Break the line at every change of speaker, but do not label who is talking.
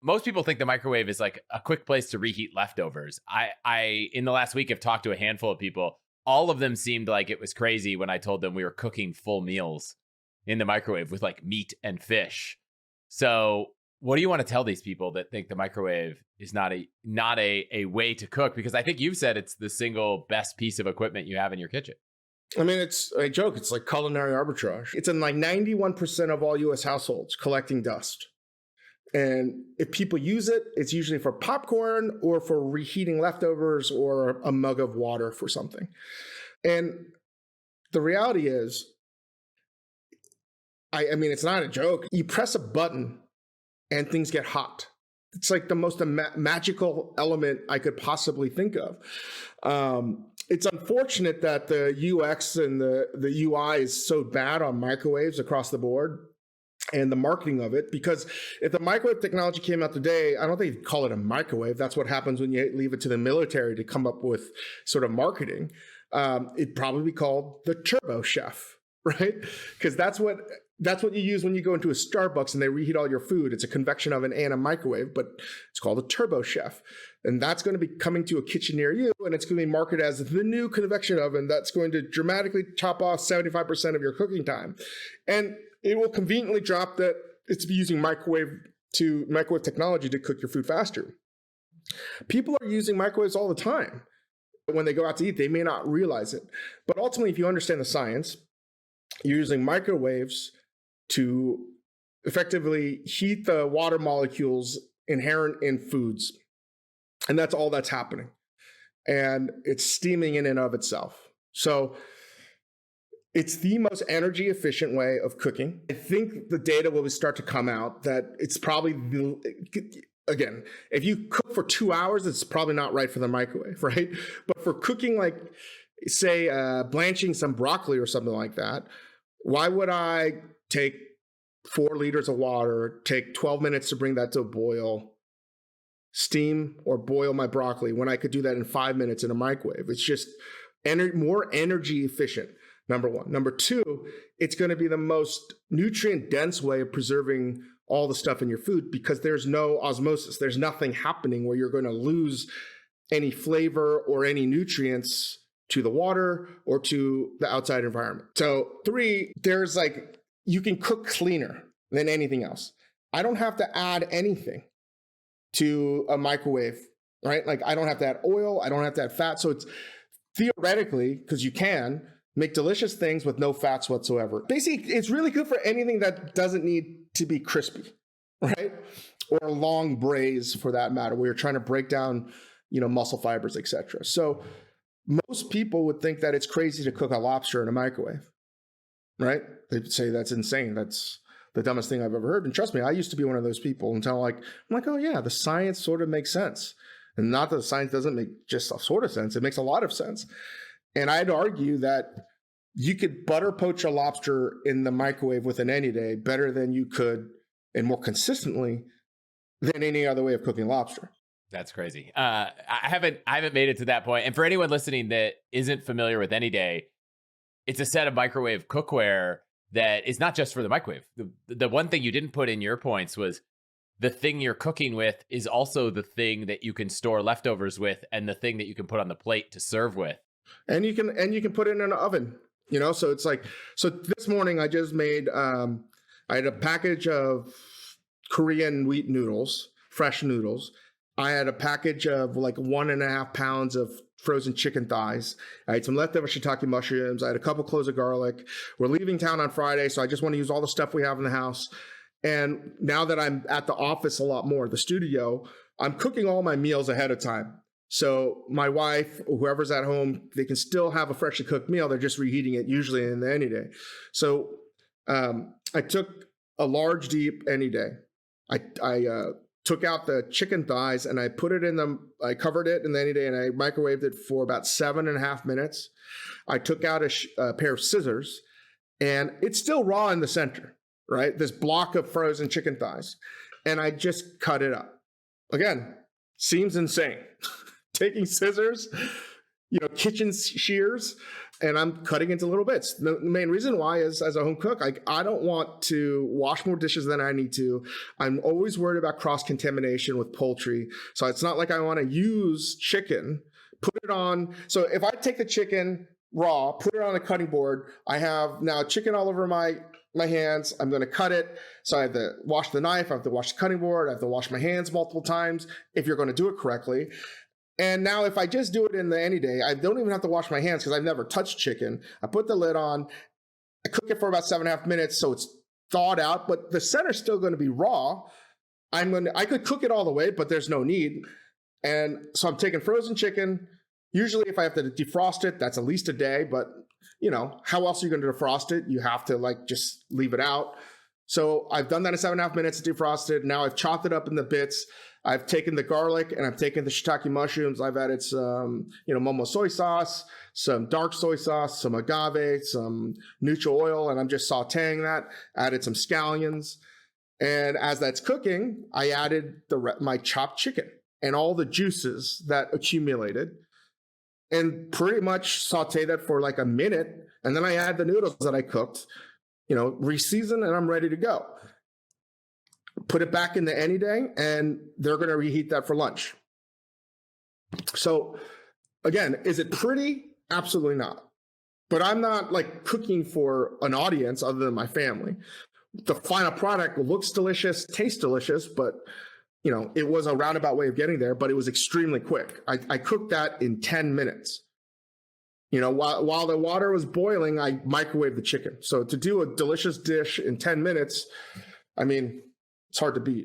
most people think the microwave is like a quick place to reheat leftovers. I in the last week have talked to a handful of people. All of them seemed like it was crazy when I told them we were cooking full meals in the microwave with like meat and fish. So what do you want to tell these people that think the microwave is not a way to cook? Because I think you've said it's the single best piece of equipment you have in your kitchen.
I mean, I joke, it's like culinary arbitrage. It's in like 91% of all US households collecting dust. And if people use it, it's usually for popcorn or for reheating leftovers or a mug of water for something. And the reality is, I mean, it's not a joke. You press a button and things get hot. It's like the most magical element I could possibly think of. It's unfortunate that the UX and the UI is so bad on microwaves across the board and the marketing of it, because if the microwave technology came out today, I don't think you'd call it a microwave. That's what happens when you leave it to the military to come up with sort of marketing. It'd probably be called the TurboChef, right? Because that's what you use when you go into a Starbucks and they reheat all your food. It's a convection oven and a microwave, but it's called a TurboChef. And that's going to be coming to a kitchen near you, and it's going to be marketed as the new convection oven that's going to dramatically chop off 75% of your cooking time. And it will conveniently drop that it's using microwave technology to cook your food faster. People are using microwaves all the time. When they go out to eat, they may not realize it. But ultimately, if you understand the science, you're using microwaves to effectively heat the water molecules inherent in foods. And that's all that's happening. And it's steaming in and of itself. So it's the most energy efficient way of cooking. I think the data will start to come out that it's probably, again, if you cook for 2 hours, it's probably not right for the microwave, right? But for cooking, like, say, blanching some broccoli or something like that, why would I take 4 liters of water, take 12 minutes to bring that to a boil, steam or boil my broccoli when I could do that in 5 minutes in a microwave? It's just more energy efficient, number one. Number two, it's going to be the most nutrient dense way of preserving all the stuff in your food because there's no osmosis. There's nothing happening where you're going to lose any flavor or any nutrients to the water or to the outside environment. So 3, there's like, you can cook cleaner than anything else. I don't have to add anything to a microwave, right? Like I don't have to add oil, I don't have to add fat. So it's theoretically, because you can make delicious things with no fats whatsoever. Basically, it's really good for anything that doesn't need to be crispy, right? Or long braise for that matter, where you're trying to break down, muscle fibers, etc. So most people would think that it's crazy to cook a lobster in a microwave, right? They'd say that's insane. That's the dumbest thing I've ever heard. And trust me, I used to be one of those people until I'm like, oh yeah, the science sort of makes sense. And not that the science doesn't make just a sort of sense. It makes a lot of sense. And I'd argue that you could butter poach a lobster in the microwave with an AnyDay better than you could, and more consistently than any other way of cooking lobster.
That's crazy. I haven't made it to that point. And for anyone listening that isn't familiar with AnyDay, it's a set of microwave cookware that is not just for the microwave. The one thing you didn't put in your points was the thing you're cooking with is also the thing that you can store leftovers with and the thing that you can put on the plate to serve with.
And you can put it in an oven, so it's like, so this morning I just made, I had a package of Korean wheat noodles, fresh noodles. I had a package of like 1.5 pounds of frozen chicken thighs. I had some leftover shiitake mushrooms. I had a couple cloves of garlic. We're leaving town on Friday, so I just want to use all the stuff we have in the house. And now that I'm at the office a lot more, the studio, I'm cooking all my meals ahead of time. So my wife, or whoever's at home, they can still have a freshly cooked meal. They're just reheating it usually in the AnyDay. So I took a large, deep AnyDay. I took out the chicken thighs and I put it I covered it in the AnyDay and I microwaved it for about 7.5 minutes. I took out a pair of scissors and it's still raw in the center, right? This block of frozen chicken thighs. And I just cut it up. Again, seems insane. Taking scissors, kitchen shears, and I'm cutting into little bits. The main reason why is, as a home cook, I don't want to wash more dishes than I need to. I'm always worried about cross-contamination with poultry. So it's not like I want to use chicken, put it on. So if I take the chicken raw, put it on a cutting board, I have now chicken all over my hands. I'm going to cut it. So I have to wash the knife. I have to wash the cutting board. I have to wash my hands multiple times if you're going to do it correctly. And now if I just do it in the AnyDay, I don't even have to wash my hands because I've never touched chicken. I put the lid on. I cook it for about 7.5 minutes so it's thawed out, but the center's still going to be raw. I could cook it all the way, but there's no need. And so I'm taking frozen chicken. Usually if I have to defrost it, that's at least a day, but how else are you going to defrost it? You have to just leave it out. So I've done that in 7.5 minutes, defrosted. Now I've chopped it up in the bits. I've taken the garlic and I've taken the shiitake mushrooms. I've added some, momo soy sauce, some dark soy sauce, some agave, some neutral oil, and I'm just sauteing that. Added some scallions. And as that's cooking, I added my chopped chicken and all the juices that accumulated and pretty much saute that for like a minute. And then I add the noodles that I cooked, reseason, and I'm ready to go. Put it back in the AnyDay, and they're going to reheat that for lunch. So again, is it pretty? Absolutely not. But I'm not cooking for an audience other than my family. The final product looks delicious, tastes delicious, but it was a roundabout way of getting there, but it was extremely quick. I cooked that in 10 minutes. While the water was boiling, I microwaved the chicken. So to do a delicious dish in 10 minutes, it's hard to beat.